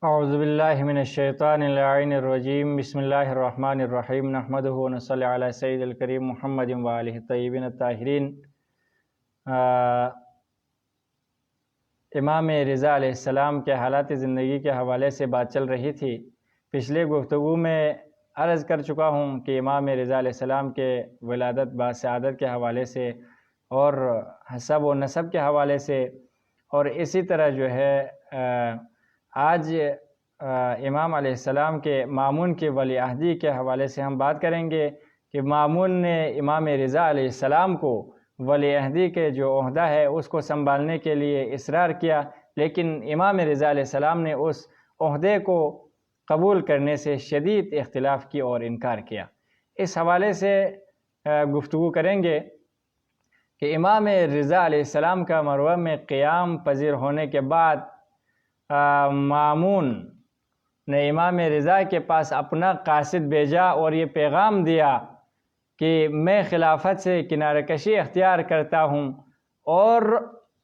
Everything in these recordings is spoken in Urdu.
اعوذ باللہ من الشیطان اللعین الرجیم بسم اللہ الرحمن الرحیم نحمدہ ونصلی علی سید الکریم محمد وآلہ الطیبین الطاہرین۔ امام رضا علیہ السلام کے حالات زندگی کے حوالے سے بات چل رہی تھی۔ پچھلے گفتگو میں عرض کر چکا ہوں کہ امام رضا علیہ السلام کے ولادت باسعادت کے حوالے سے اور حسب و نسب کے حوالے سے، اور اسی طرح جو ہے آج امام علیہ السلام کے مامون کی ولی عہدی کے حوالے سے ہم بات کریں گے کہ مامون نے امام رضا علیہ السلام کو ولی عہدی کے جو عہدہ ہے اس کو سنبھالنے کے لیے اصرار کیا، لیکن امام رضا علیہ السلام نے اس عہدے کو قبول کرنے سے شدید اختلاف کی اور انکار کیا۔ اس حوالے سے گفتگو کریں گے کہ امام رضا علیہ السلام کا مروہ میں قیام پذیر ہونے کے بعد مامون نے امام رضا کے پاس اپنا قاصد بھیجا اور یہ پیغام دیا کہ میں خلافت سے کنارہ کشی اختیار کرتا ہوں اور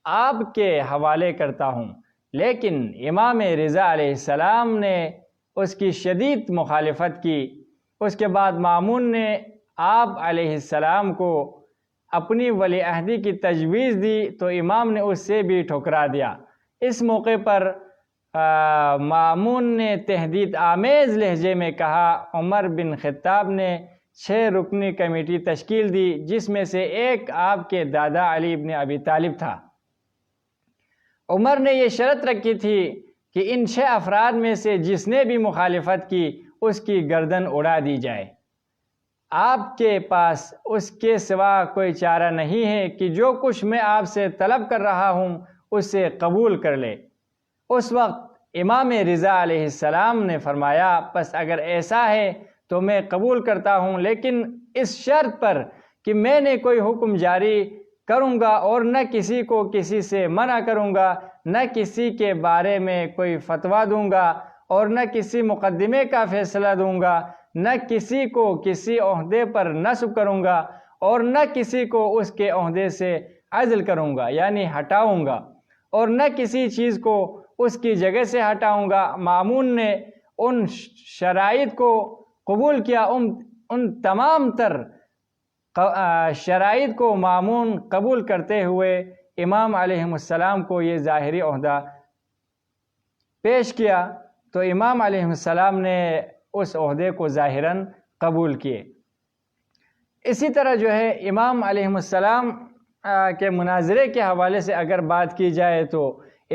آپ کے حوالے کرتا ہوں، لیکن امام رضا علیہ السلام نے اس کی شدید مخالفت کی۔ اس کے بعد مامون نے آپ علیہ السلام کو اپنی ولی عہدی کی تجویز دی تو امام نے اس سے بھی ٹھکرا دیا۔ اس موقع پر مامون نے تہدید آمیز لہجے میں کہا، عمر بن خطاب نے 6 رکنی کمیٹی تشکیل دی جس میں سے ایک آپ کے دادا علی بن ابی طالب تھا۔ عمر نے یہ شرط رکھی تھی کہ ان 6 افراد میں سے جس نے بھی مخالفت کی اس کی گردن اڑا دی جائے۔ آپ کے پاس اس کے سوا کوئی چارہ نہیں ہے کہ جو کچھ میں آپ سے طلب کر رہا ہوں اسے قبول کر لے۔ اس وقت امام رضا علیہ السلام نے فرمایا، پس اگر ایسا ہے تو میں قبول کرتا ہوں، لیکن اس شرط پر کہ میں نے کوئی حکم جاری کروں گا اور نہ کسی کو کسی سے منع کروں گا، نہ کسی کے بارے میں کوئی فتویٰ دوں گا اور نہ کسی مقدمے کا فیصلہ دوں گا، نہ کسی کو کسی عہدے پر نصب کروں گا اور نہ کسی کو اس کے عہدے سے عزل کروں گا یعنی ہٹاؤں گا، اور نہ کسی چیز کو اس کی جگہ سے ہٹاؤں گا۔ مامون نے ان شرائط کو قبول کیا۔ ان تمام تر شرائط کو مامون قبول کرتے ہوئے امام علیہ السلام کو یہ ظاہری عہدہ پیش کیا تو امام علیہ السلام نے اس عہدے کو ظاہراً قبول کیے۔ اسی طرح جو ہے امام علیہ السلام کے مناظرے کے حوالے سے اگر بات کی جائے تو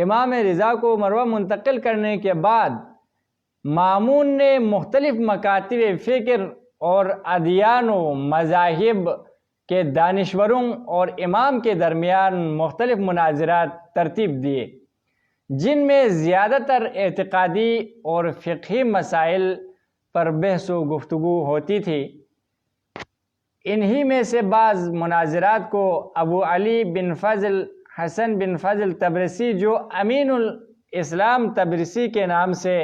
امام رضا کو مروہ منتقل کرنے کے بعد مامون نے مختلف مکاتب فکر اور ادیان و مذاہب کے دانشوروں اور امام کے درمیان مختلف مناظرات ترتیب دیے، جن میں زیادہ تر اعتقادی اور فقہی مسائل پر بحث و گفتگو ہوتی تھی۔ انہی میں سے بعض مناظرات کو ابو علی بن فضل حسن بن فضل تبرسی، جو امین الاسلام تبرسی کے نام سے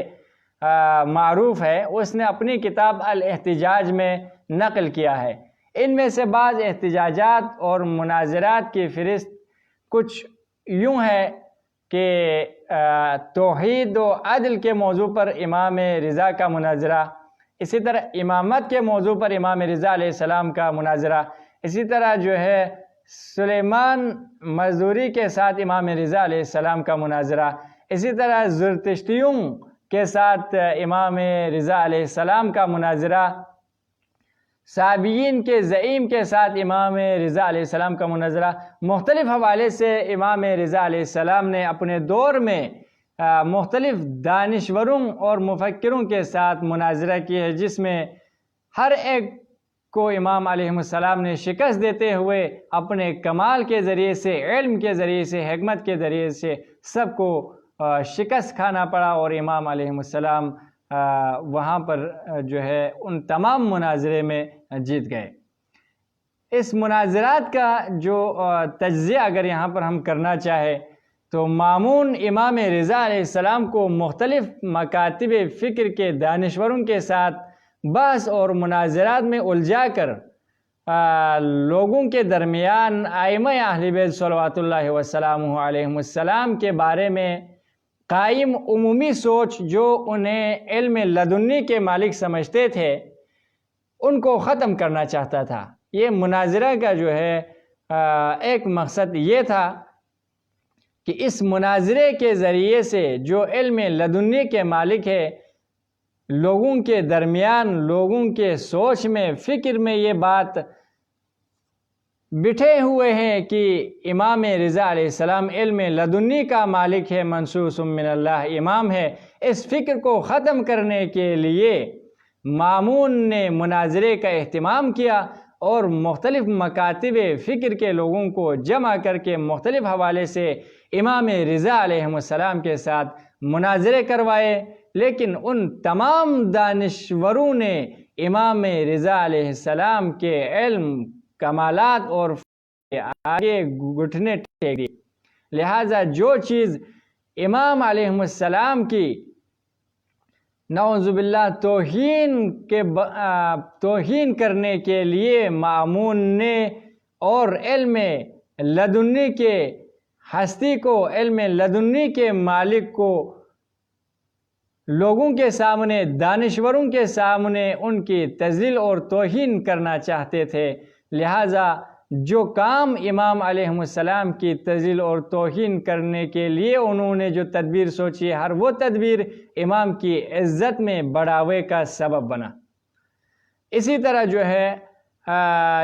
معروف ہے، اس نے اپنی کتاب الاحتجاج میں نقل کیا ہے۔ ان میں سے بعض احتجاجات اور مناظرات کی فہرست کچھ یوں ہے کہ توحید و عدل کے موضوع پر امام رضا کا مناظرہ، اسی طرح امامت کے موضوع پر امام رضا علیہ السلام کا مناظرہ، اسی طرح جو ہے سلیمان مزدوری کے ساتھ امام رضا علیہ السلام کا مناظرہ، اسی طرح زرتشتیوں کے ساتھ امام رضا علیہ السلام کا مناظرہ، صابئین کے زعیم کے ساتھ امام رضا علیہ السلام کا مناظرہ۔ مختلف حوالے سے امام رضا علیہ السلام نے اپنے دور میں مختلف دانشوروں اور مفکروں کے ساتھ مناظرہ کی ہے، جس میں ہر ایک کو امام علیہ السلام نے شکست دیتے ہوئے اپنے کمال کے ذریعے سے، علم کے ذریعے سے، حکمت کے ذریعے سے سب کو شکست کھانا پڑا، اور امام علیہ السلام وہاں پر جو ہے ان تمام مناظرے میں جیت گئے۔ اس مناظرات کا جو تجزیہ اگر یہاں پر ہم کرنا چاہے تو مامون امام رضا علیہ السلام کو مختلف مکاتب فکر کے دانشوروں کے ساتھ بحث اور مناظرات میں الجھا کر لوگوں کے درمیان ائمہ اہل بیت صلوات اللہ وسلامہ علیہ السلام کے بارے میں قائم عمومی سوچ جو انہیں علم لدنی کے مالک سمجھتے تھے ان کو ختم کرنا چاہتا تھا۔ یہ مناظرہ کا جو ہے ایک مقصد یہ تھا کہ اس مناظرے کے ذریعے سے جو علم لدنی کے مالک ہے، لوگوں کے درمیان، لوگوں کے سوچ میں، فکر میں یہ بات بٹھے ہوئے ہیں کہ امام رضا علیہ السلام علم لدنی کا مالک ہے، منصوص من اللہ امام ہے۔ اس فکر کو ختم کرنے کے لیے مامون نے مناظرے کا اہتمام کیا اور مختلف مکاتب فکر کے لوگوں کو جمع کر کے مختلف حوالے سے امام رضا علیہ السلام کے ساتھ مناظرے کروائے، لیکن ان تمام دانشوروں نے امام رضا علیہ السلام کے علم، کمالات اور آگے گھٹنے ٹیک دی۔ لہٰذا جو چیز امام علیہ السلام کی نعوذ باللہ توہین کرنے کے لیے مامون نے اور علم لدنی کے ہستی کو، علم لدنی کے مالک کو لوگوں کے سامنے، دانشوروں کے سامنے ان کی تذلیل اور توہین کرنا چاہتے تھے، لہٰذا جو کام امام علیہ السلام کی تذلیل اور توہین کرنے کے لیے انہوں نے جو تدبیر سوچی، ہر وہ تدبیر امام کی عزت میں بڑھاوے کا سبب بنا۔ اسی طرح جو ہے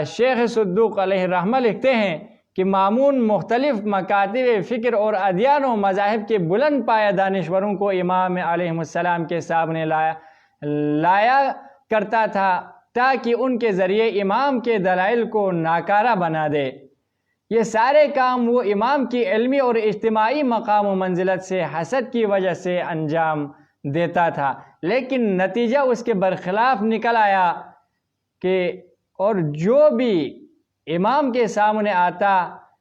شیخ صدوق علیہ الرحمہ لکھتے ہیں کہ مامون مختلف مکاتب فکر اور ادیان و مذاہب کے بلند پایہ دانشوروں کو امام علیہ السلام کے سامنے لایا کرتا تھا تاکہ ان کے ذریعے امام کے دلائل کو ناکارہ بنا دے۔ یہ سارے کام وہ امام کی علمی اور اجتماعی مقام و منزلت سے حسد کی وجہ سے انجام دیتا تھا، لیکن نتیجہ اس کے برخلاف نکل آیا کہ اور جو بھی امام کے سامنے آتا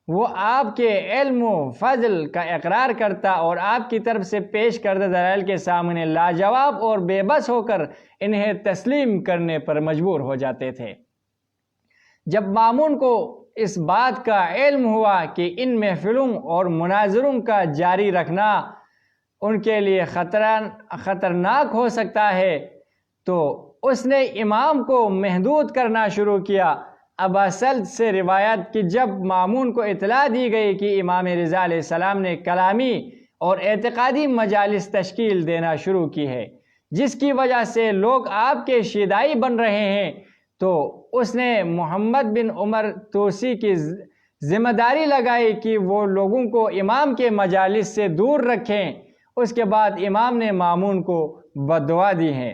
وہ آپ کے علم و فضل کا اقرار کرتا اور آپ کی طرف سے پیش کردہ دلائل کے سامنے لاجواب اور بے بس ہو کر انہیں تسلیم کرنے پر مجبور ہو جاتے تھے۔ جب مامون کو اس بات کا علم ہوا کہ ان محفلوں اور مناظروں کا جاری رکھنا ان کے لیے خطرناک ہو سکتا ہے تو اس نے امام کو محدود کرنا شروع کیا۔ ابا سلط سے روایت کہ جب مامون کو اطلاع دی گئی کہ امام رضا علیہ السلام نے کلامی اور اعتقادی مجالس تشکیل دینا شروع کی ہے جس کی وجہ سے لوگ آپ کے شیدائی بن رہے ہیں، تو اس نے محمد بن عمر توسی کی ذمہ داری لگائی کہ وہ لوگوں کو امام کے مجالس سے دور رکھیں۔ اس کے بعد امام نے مامون کو بددعا دی ہے۔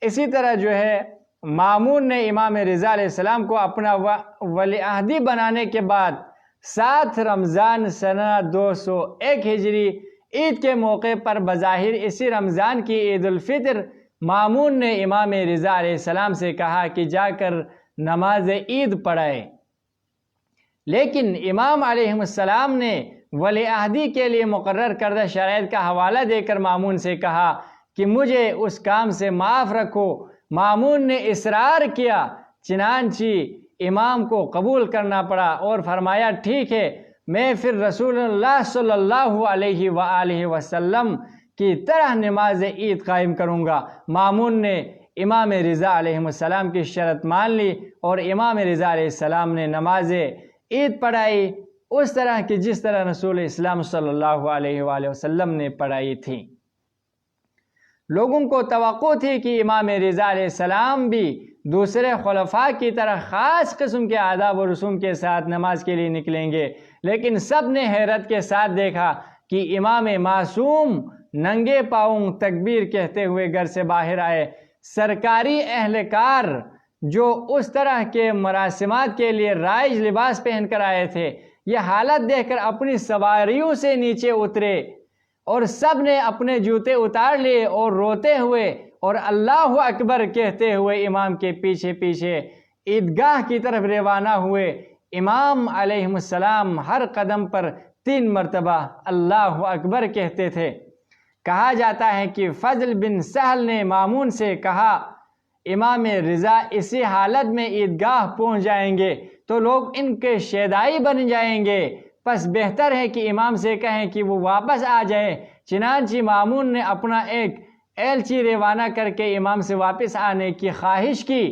اسی طرح جو ہے مامون نے امام رضا علیہ السلام کو اپنا ولی عہدی بنانے کے بعد 7 رمضان سنہ 201 ہجری عید کے موقع پر بظاہر اسی رمضان کی عید الفطر مامون نے امام رضا علیہ السلام سے کہا کہ جا کر نماز عید پڑھائے، لیکن امام علیہ السلام نے ولی عہدی کے لیے مقرر کردہ شرائط کا حوالہ دے کر مامون سے کہا کہ مجھے اس کام سے معاف رکھو۔ مامون نے اصرار کیا، چنانچہ امام کو قبول کرنا پڑا اور فرمایا ٹھیک ہے، میں پھر رسول اللہ صلی اللہ علیہ وآلہ وسلم کی طرح نماز عید قائم کروں گا۔ مامون نے امام رضا علیہ السلام کی شرط مان لی اور امام رضا علیہ السلام نے نماز عید پڑھائی اس طرح کی جس طرح رسول اسلام صلی اللہ علیہ وآلہ وسلم نے پڑھائی تھی۔ لوگوں کو توقع تھی کہ امام رضا علیہ السلام بھی دوسرے خلفاء کی طرح خاص قسم کے آداب و رسوم کے ساتھ نماز کے لیے نکلیں گے، لیکن سب نے حیرت کے ساتھ دیکھا کہ امام معصوم ننگے پاؤں تکبیر کہتے ہوئے گھر سے باہر آئے۔ سرکاری اہلکار جو اس طرح کے مراسمات کے لیے رائج لباس پہن کر آئے تھے، یہ حالت دیکھ کر اپنی سواریوں سے نیچے اترے اور سب نے اپنے جوتے اتار لیے اور روتے ہوئے اور اللہ اکبر کہتے ہوئے امام کے پیچھے پیچھے عیدگاہ کی طرف روانہ ہوئے۔ امام علیہ السلام ہر قدم پر 3 مرتبہ اللہ اکبر کہتے تھے۔ کہا جاتا ہے کہ فضل بن سہل نے مامون سے کہا امام رضا اسی حالت میں عیدگاہ پہنچ جائیں گے تو لوگ ان کے شیدائی بن جائیں گے، پس بہتر ہے کہ امام سے کہیں کہ وہ واپس آ جائے۔ چنانچہ مامون نے اپنا ایک ایلچی روانہ کر کے امام سے واپس آنے کی خواہش کی۔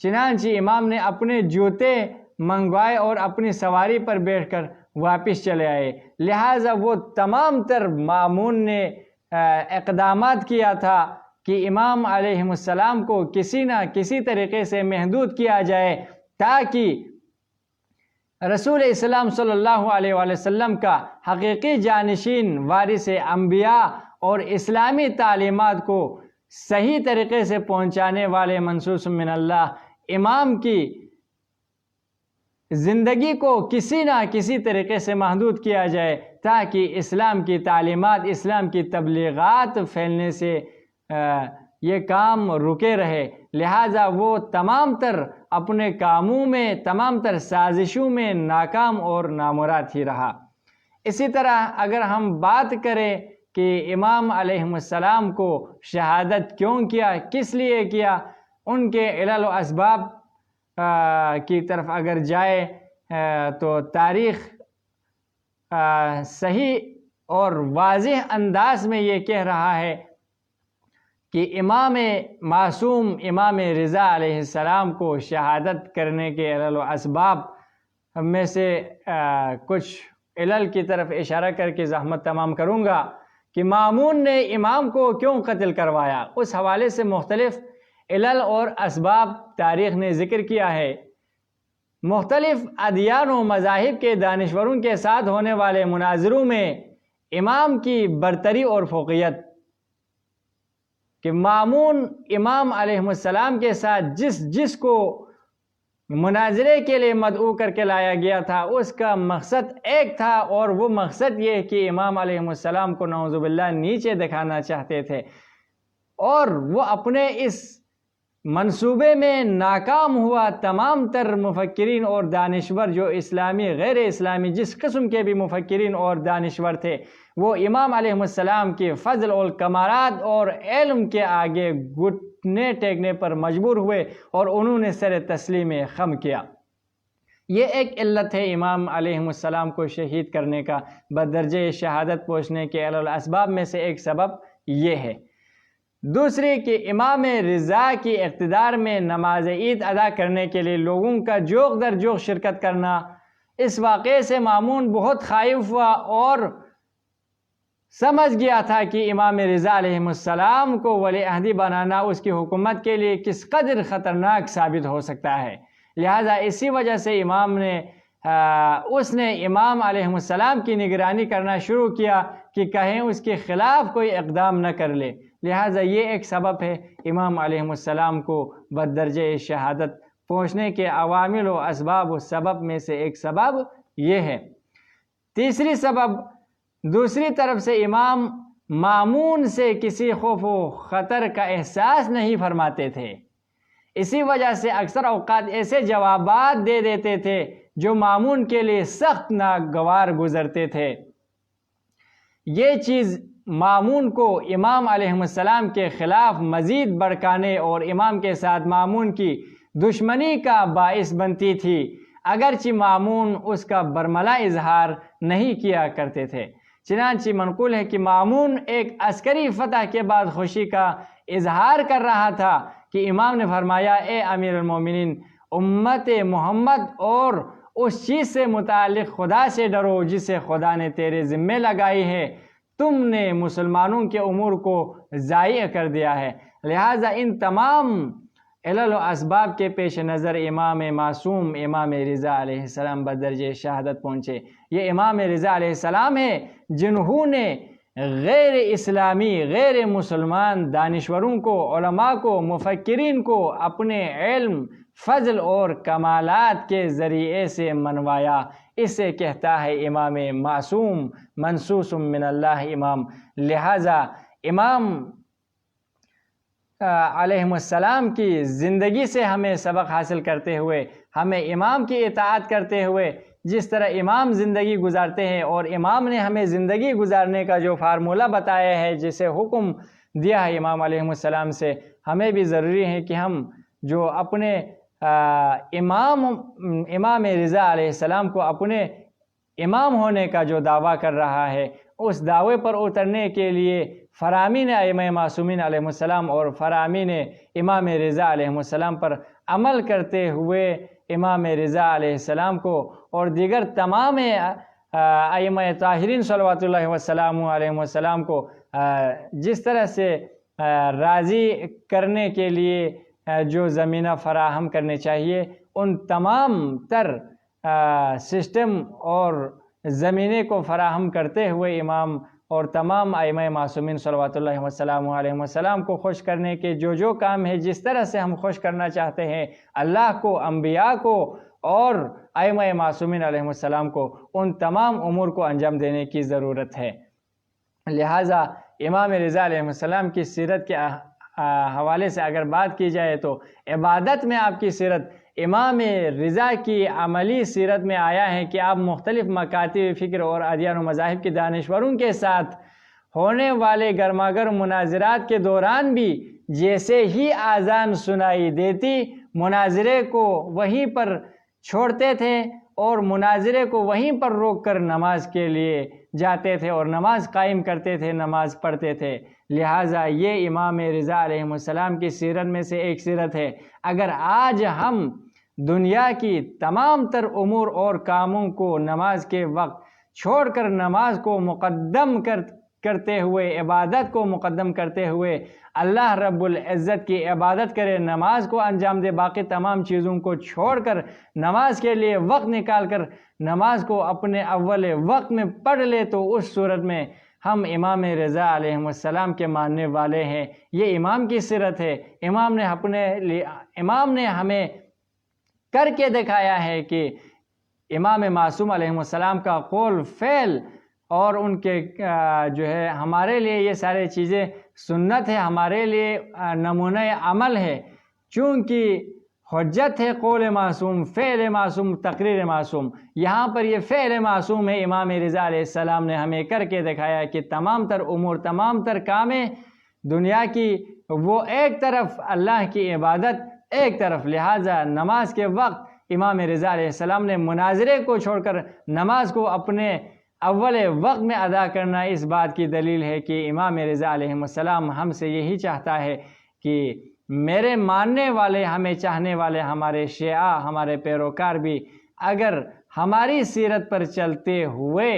چنانچہ امام نے اپنے جوتے منگوائے اور اپنی سواری پر بیٹھ کر واپس چلے آئے۔ لہٰذا وہ تمام تر مامون نے اقدامات کیا تھا کہ امام علیہ السلام کو کسی نہ کسی طریقے سے محدود کیا جائے، تاکہ رسول اسلام صلی اللہ علیہ وآلہ وسلم کا حقیقی جانشین، وارث انبیاء اور اسلامی تعلیمات کو صحیح طریقے سے پہنچانے والے منصوص من اللہ امام کی زندگی کو کسی نہ کسی طریقے سے محدود کیا جائے، تاکہ اسلام کی تعلیمات، اسلام کی تبلیغات پھیلنے سے یہ کام رکے رہے۔ لہٰذا وہ تمام تر اپنے کاموں میں، تمام تر سازشوں میں ناکام اور نامراد ہی رہا۔ اسی طرح اگر ہم بات کریں کہ امام علیہ السلام کو شہادت کیوں کیا، کس لیے کیا، ان کے علل و اسباب کی طرف اگر جائے تو تاریخ صحیح اور واضح انداز میں یہ کہہ رہا ہے کہ امام معصوم، امام رضا علیہ السلام کو شہادت کرنے کے علل و اسباب میں سے کچھ علل کی طرف اشارہ کر کے زحمت تمام کروں گا کہ مامون نے امام کو کیوں قتل کروایا۔ اس حوالے سے مختلف علل اور اسباب تاریخ نے ذکر کیا ہے۔ مختلف ادیان و مذاہب کے دانشوروں کے ساتھ ہونے والے مناظروں میں امام کی برتری اور فوقیت، کہ مامون امام علیہ السلام کے ساتھ جس کو مناظرے کے لیے مدعو کر کے لایا گیا تھا، اس کا مقصد ایک تھا، اور وہ مقصد یہ کہ امام علیہ السلام کو نعوذ باللہ نیچے دکھانا چاہتے تھے، اور وہ اپنے اس منصوبے میں ناکام ہوا۔ تمام تر مفکرین اور دانشور جو اسلامی، غیر اسلامی، جس قسم کے بھی مفکرین اور دانشور تھے، وہ امام علیہ السلام کے فضل اور کمالات اور علم کے آگے گھٹنے ٹیکنے پر مجبور ہوئے، اور انہوں نے سر تسلیم خم کیا۔ یہ ایک علت ہے امام علیہ السلام کو شہید کرنے کا، بدرجہ شہادت پہنچنے کے علل اسباب میں سے ایک سبب یہ ہے۔ دوسری کہ امام رضا کی اقتدار میں نماز عید ادا کرنے کے لیے لوگوں کا جوق در جوق شرکت کرنا۔ اس واقعے سے مامون بہت خائف ہوا اور سمجھ گیا تھا کہ امام رضا علیہ السلام کو ولی عہدی بنانا اس کی حکومت کے لیے کس قدر خطرناک ثابت ہو سکتا ہے۔ لہٰذا اسی وجہ سے اس نے امام علیہ السلام کی نگرانی کرنا شروع کیا کہ کہیں اس کے خلاف کوئی اقدام نہ کر لے۔ لہٰذا یہ ایک سبب ہے امام علیہ السلام کو بدرجہ شہادت پہنچنے کے عوامل و اسباب و سبب میں سے ایک سبب یہ ہے۔ تیسری سبب، دوسری طرف سے امام مامون سے کسی خوف و خطر کا احساس نہیں فرماتے تھے، اسی وجہ سے اکثر اوقات ایسے جوابات دے دیتے تھے جو مامون کے لیے سخت ناگوار گزرتے تھے۔ یہ چیز مامون کو امام علیہ السلام کے خلاف مزید بھڑکانے اور امام کے ساتھ مامون کی دشمنی کا باعث بنتی تھی، اگرچہ مامون اس کا برملا اظہار نہیں کیا کرتے تھے۔ چنانچہ منقول ہے کہ مامون ایک عسکری فتح کے بعد خوشی کا اظہار کر رہا تھا کہ امام نے فرمایا، اے امیر المومنین، امت محمد اور اس چیز سے متعلق خدا سے ڈرو جسے خدا نے تیرے ذمے لگائی ہے، تم نے مسلمانوں کے امور کو ضائع کر دیا ہے۔ لہٰذا ان تمام علل و اسباب کے پیش نظر امام معصوم، امام رضا علیہ السلام بدرجہ شہادت پہنچے۔ یہ امام رضا علیہ السلام ہے جنہوں نے غیر اسلامی، غیر مسلمان دانشوروں کو، علماء کو، مفکرین کو اپنے علم، فضل اور کمالات کے ذریعے سے منوایا۔ اسے کہتا ہے امام معصوم، منصوص من اللہ امام۔ لہٰذا امام علیہ السلام کی زندگی سے ہمیں سبق حاصل کرتے ہوئے، ہمیں امام کی اطاعت کرتے ہوئے، جس طرح امام زندگی گزارتے ہیں اور امام نے ہمیں زندگی گزارنے کا جو فارمولہ بتایا ہے، جسے حکم دیا ہے امام علیہ السلام سے، ہمیں بھی ضروری ہے کہ ہم جو اپنے امام رضا علیہ السلام کو اپنے امام ہونے کا جو دعویٰ کر رہا ہے، اس دعوے پر اترنے کے لیے فرامین ائمہ معصومین علیہ السلام اور فرامین امام رضا علیہ السلام پر عمل کرتے ہوئے امام رضا علیہ السلام کو اور دیگر تمام ائمہ طاہرین صلوات اللہ وسلام علیہ السلام کو جس طرح سے راضی کرنے کے لیے جو زمینہ فراہم کرنے چاہیے، ان تمام تر سسٹم اور زمینے کو فراہم کرتے ہوئے امام اور تمام ائمہ معصومین صلوات اللہ وسلام علیہ السلام کو خوش کرنے کے جو کام ہے، جس طرح سے ہم خوش کرنا چاہتے ہیں اللہ کو، انبیاء کو اور ائمہ معصومین علیہ السلام کو، ان تمام امور کو انجام دینے کی ضرورت ہے۔ لہٰذا امام رضا علیہ السلام کی سیرت کے حوالے سے اگر بات کی جائے تو عبادت میں آپ کی سیرت امام رضا کی عملی سیرت میں آیا ہے کہ آپ مختلف مکاتب فکر اور ادیان و مذاہب کے دانشوروں کے ساتھ ہونے والے گرما گرم مناظرات کے دوران بھی جیسے ہی اذان سنائی دیتی مناظرے کو وہیں پر چھوڑتے تھے اور مناظرے کو وہیں پر روک کر نماز کے لیے جاتے تھے اور نماز قائم کرتے تھے، نماز پڑھتے تھے۔ لہٰذا یہ امام رضا علیہ السلام کی سیرت میں سے ایک سیرت ہے۔ اگر آج ہم دنیا کی تمام تر امور اور کاموں کو نماز کے وقت چھوڑ کر نماز کو مقدم کرتے ہوئے، عبادت کو مقدم کرتے ہوئے اللہ رب العزت کی عبادت کرے، نماز کو انجام دے، باقی تمام چیزوں کو چھوڑ کر نماز کے لیے وقت نکال کر نماز کو اپنے اول وقت میں پڑھ لے، تو اس صورت میں ہم امام رضا علیہ السلام کے ماننے والے ہیں۔ یہ امام کی سیرت ہے۔ امام نے ہمیں کر کے دکھایا ہے کہ امام معصوم علیہ السلام کا قول، فعل اور ان کے جو ہے ہمارے لیے یہ سارے چیزیں سنت ہے، ہمارے لیے نمونہ عمل ہے، چونکہ حجت ہے قول معصوم، فعل معصوم، تقریر معصوم۔ یہاں پر یہ فعل معصوم ہے، امام رضا علیہ السلام نے ہمیں کر کے دکھایا کہ تمام تر امور، تمام تر کامیں دنیا کی وہ ایک طرف، اللہ کی عبادت ایک طرف۔ لہٰذا نماز کے وقت امام رضا علیہ السلام نے مناظرے کو چھوڑ کر نماز کو اپنے اول وقت میں ادا کرنا اس بات کی دلیل ہے کہ امام رضا علیہ السلام ہم سے یہی چاہتا ہے کہ میرے ماننے والے، ہمیں چاہنے والے، ہمارے شیعہ، ہمارے پیروکار بھی اگر ہماری سیرت پر چلتے ہوئے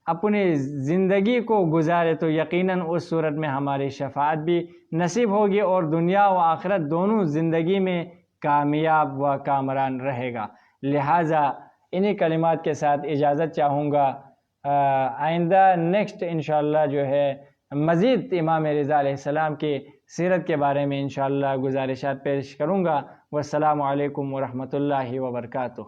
اپنی زندگی کو گزارے تو یقیناً اس صورت میں ہماری شفاعت بھی نصیب ہوگی اور دنیا و آخرت دونوں زندگی میں کامیاب و کامران رہے گا۔ لہٰذا انہی کلمات کے ساتھ اجازت چاہوں گا۔ آئندہ نیکسٹ انشاءاللہ جو ہے مزید امام رضا علیہ السلام کی سیرت کے بارے میں انشاءاللہ گزارشات پیش کروں گا۔ والسلام علیکم ورحمۃ اللہ وبرکاتہ۔